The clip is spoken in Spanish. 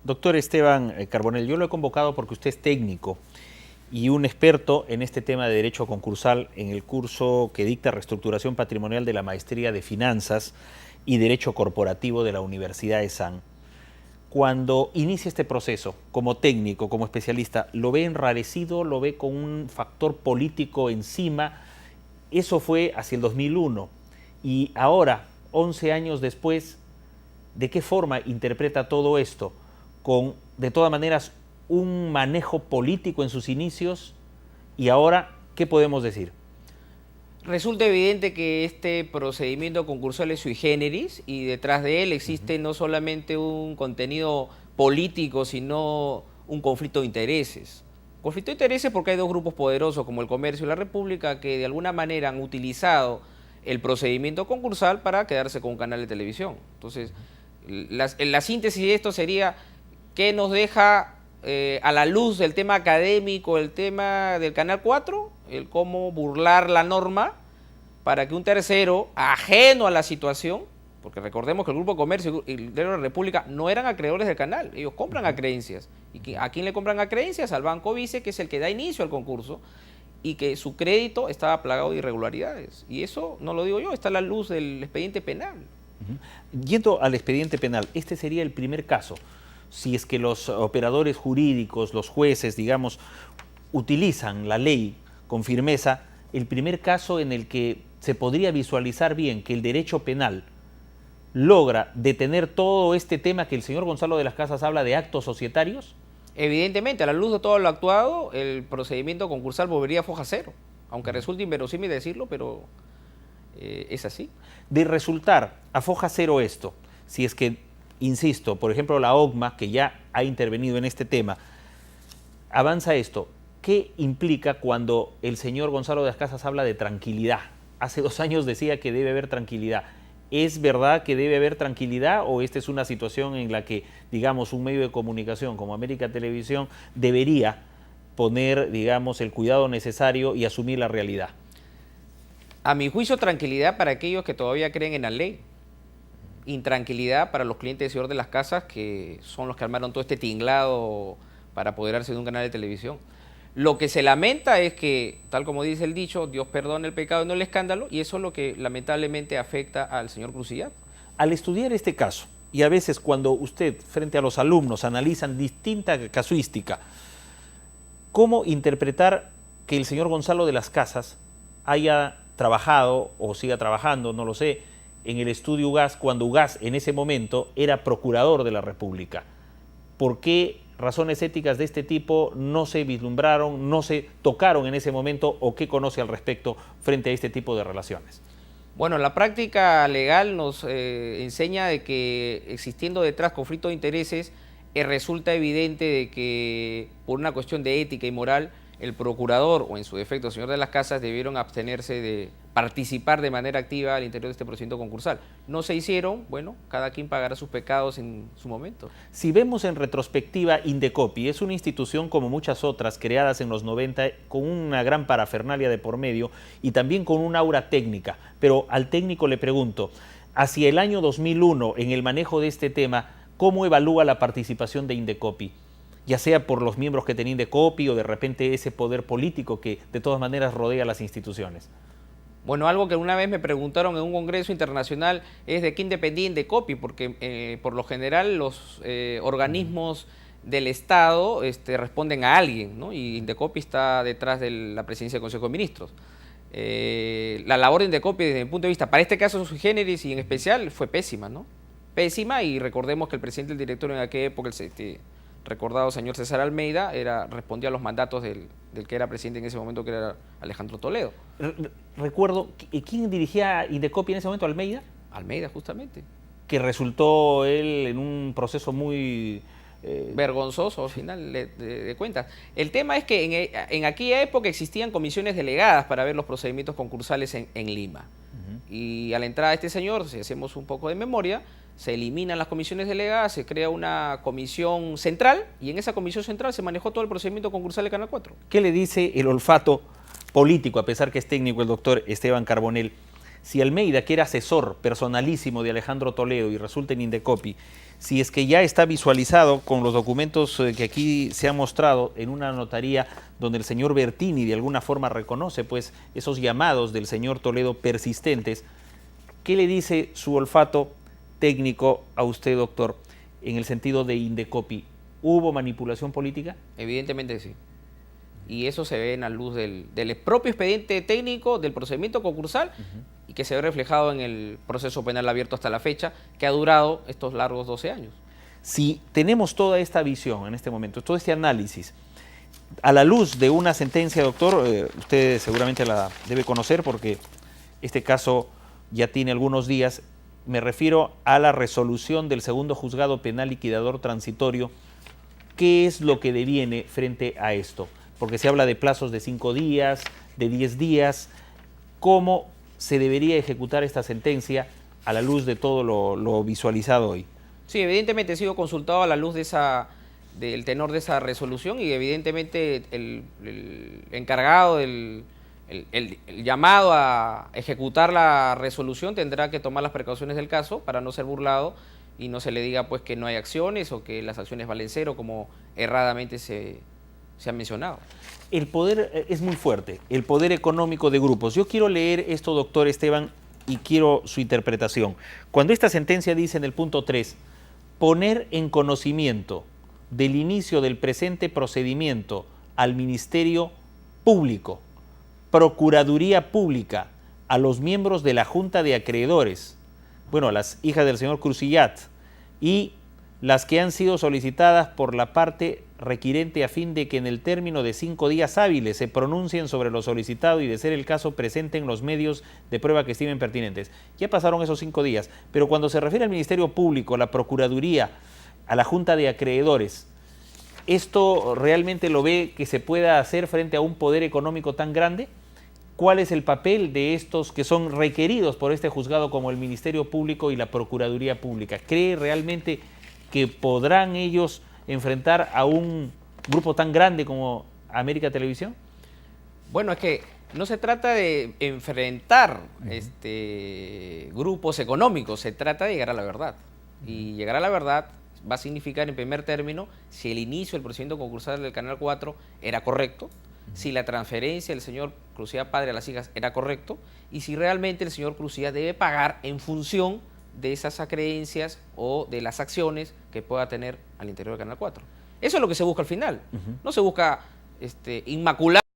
Doctor Esteban Carbonell, yo lo he convocado porque usted es técnico y un experto en este tema de derecho concursal en el curso que dicta Reestructuración Patrimonial de la Maestría de Finanzas y Derecho Corporativo de la Universidad de San. Cuando inicia este proceso, como técnico, como especialista, ¿lo ve enrarecido, lo ve con un factor político encima? Eso fue hacia el 2001 y ahora, 11 años después, ¿de qué forma interpreta todo esto? Con, de todas maneras, un manejo político en sus inicios y ahora, ¿qué podemos decir? Resulta evidente que este procedimiento concursal es sui generis y detrás de él existe no solamente un contenido político, sino un conflicto de intereses. Conflicto de intereses porque hay dos grupos poderosos como el Comercio y la República que de alguna manera han utilizado el procedimiento concursal para quedarse con un canal de televisión. Entonces, la síntesis de esto sería ¿qué nos deja a la luz del tema académico, el tema del Canal 4? El cómo burlar la norma para que un tercero, ajeno a la situación, porque recordemos que el Grupo Comercio y el Diario de la República no eran acreedores del canal, ellos compran a creencias. ¿Y a quién le compran a creencias? Al Banco Vice, que es el que da inicio al concurso, y que su crédito estaba plagado de irregularidades. Y eso no lo digo yo, está a la luz del expediente penal. Yendo al expediente penal, este sería el primer caso. Si es que los operadores jurídicos, los jueces, digamos, utilizan la ley con firmeza, el primer caso en el que se podría visualizar bien que el derecho penal logra detener todo este tema que el señor Gonzalo de las Casas habla de actos societarios. Evidentemente, a la luz de todo lo actuado, el procedimiento concursal volvería a foja cero, aunque resulte inverosímil decirlo, pero es así. De resultar a foja cero esto, si es que, insisto, por ejemplo la OCMA, que ya ha intervenido en este tema, avanza esto, ¿qué implica cuando el señor Gonzalo de las Casas habla de tranquilidad? Hace 2 años decía que debe haber tranquilidad. ¿Es verdad que debe haber tranquilidad o esta es una situación en la que, digamos, un medio de comunicación como América Televisión debería poner, digamos, el cuidado necesario y asumir la realidad? A mi juicio, tranquilidad para aquellos que todavía creen en la ley. Intranquilidad para los clientes del señor de las Casas, que son los que armaron todo este tinglado para apoderarse de un canal de televisión. Lo que se lamenta es que, tal como dice el dicho, Dios perdona el pecado y no el escándalo, y eso es lo que lamentablemente afecta al señor Crucillato. Al estudiar este caso, y a veces cuando usted, frente a los alumnos, analizan distinta casuística, ¿cómo interpretar que el señor Gonzalo de las Casas haya trabajado, o siga trabajando, no lo sé, en el estudio UGAS, cuando UGAS en ese momento era procurador de la República? ¿Por qué razones éticas de este tipo no se vislumbraron, no se tocaron en ese momento, o qué conoce al respecto frente a este tipo de relaciones? Bueno, la práctica legal nos enseña de que existiendo detrás conflicto de intereses, resulta evidente de que por una cuestión de ética y moral, el procurador o en su defecto el señor de las Casas debieron abstenerse de participar de manera activa al interior de este procedimiento concursal. No se hicieron, bueno, cada quien pagará sus pecados en su momento. Si vemos en retrospectiva, Indecopi es una institución como muchas otras creadas en los 90 con una gran parafernalia de por medio y también con un aura técnica, pero al técnico le pregunto, hacia el año 2001 en el manejo de este tema, ¿cómo evalúa la participación de Indecopi? Ya sea por los miembros que tenía Indecopi o de repente ese poder político que de todas maneras rodea las instituciones. Bueno, algo que una vez me preguntaron en un congreso internacional es de qué dependía Indecopi, porque por lo general los organismos del Estado responden a alguien, ¿no? Y Indecopi está detrás de la presidencia del Consejo de Ministros. La labor de Indecopi desde mi punto de vista, para este caso sui generis y en especial, fue pésima, ¿no? Pésima, y recordemos que el presidente del directorio en aquella época, recordado señor César Almeida, respondía a los mandatos del que era presidente en ese momento, que era Alejandro Toledo. Recuerdo, ¿quién dirigía Indecopi en ese momento? ¿Almeida? Almeida, justamente. Que resultó él en un proceso muy vergonzoso al final de cuentas. El tema es que en aquella época existían comisiones delegadas para ver los procedimientos concursales en Lima. Y a la entrada de este señor, si hacemos un poco de memoria, se eliminan las comisiones delegadas, se crea una comisión central y en esa comisión central se manejó todo el procedimiento concursal de Canal 4. ¿Qué le dice el olfato político, a pesar que es técnico el doctor Esteban Carbonell, Si Almeida, que era asesor personalísimo de Alejandro Toledo y resulta en Indecopi, si es que ya está visualizado con los documentos que aquí se han mostrado en una notaría donde el señor Bertini de alguna forma reconoce pues esos llamados del señor Toledo persistentes, ¿qué le dice su olfato técnico a usted, doctor, en el sentido de Indecopi? ¿Hubo manipulación política? Evidentemente sí. Y eso se ve en la luz del propio expediente técnico del procedimiento concursal y que se ve reflejado en el proceso penal abierto hasta la fecha, que ha durado estos largos 12 años. Si tenemos toda esta visión en este momento, todo este análisis, a la luz de una sentencia, doctor, usted seguramente la debe conocer porque este caso ya tiene algunos días, me refiero a la resolución del segundo juzgado penal liquidador transitorio. ¿Qué es lo que deviene frente a esto? Porque se habla de plazos de 5 días, de 10 días. ¿Cómo se debería ejecutar esta sentencia a la luz de todo lo visualizado hoy? Sí, evidentemente he sido consultado a la luz del tenor de esa resolución y evidentemente el encargado, el llamado a ejecutar la resolución tendrá que tomar las precauciones del caso para no ser burlado y no se le diga pues que no hay acciones o que las acciones valen cero como erradamente se ha mencionado. El poder es muy fuerte, el poder económico de grupos. Yo quiero leer esto, doctor Esteban, y quiero su interpretación. Cuando esta sentencia dice en el punto 3, poner en conocimiento del inicio del presente procedimiento al Ministerio Público, Procuraduría Pública, a los miembros de la Junta de Acreedores, bueno, a las hijas del señor Crucillat, y las que han sido solicitadas por la parte requirente a fin de que en el término de 5 días hábiles se pronuncien sobre lo solicitado y, de ser el caso, presenten los medios de prueba que estimen pertinentes. Ya pasaron esos 5 días, pero cuando se refiere al Ministerio Público, a la Procuraduría, a la Junta de Acreedores, ¿esto realmente lo ve que se pueda hacer frente a un poder económico tan grande? ¿Cuál es el papel de estos que son requeridos por este juzgado como el Ministerio Público y la Procuraduría Pública? ¿Cree realmente que podrán ellos enfrentar a un grupo tan grande como América Televisión? Bueno, es que no se trata de enfrentar grupos económicos, se trata de llegar a la verdad. Y llegar a la verdad va a significar, en primer término, si el inicio del procedimiento concursal del Canal 4 era correcto, si la transferencia del señor Crucillat padre a las hijas era correcto, y si realmente el señor Crucillat debe pagar en función de esas acreencias o de las acciones que pueda tener al interior del Canal 4. Eso es lo que se busca al final. No se busca inmacular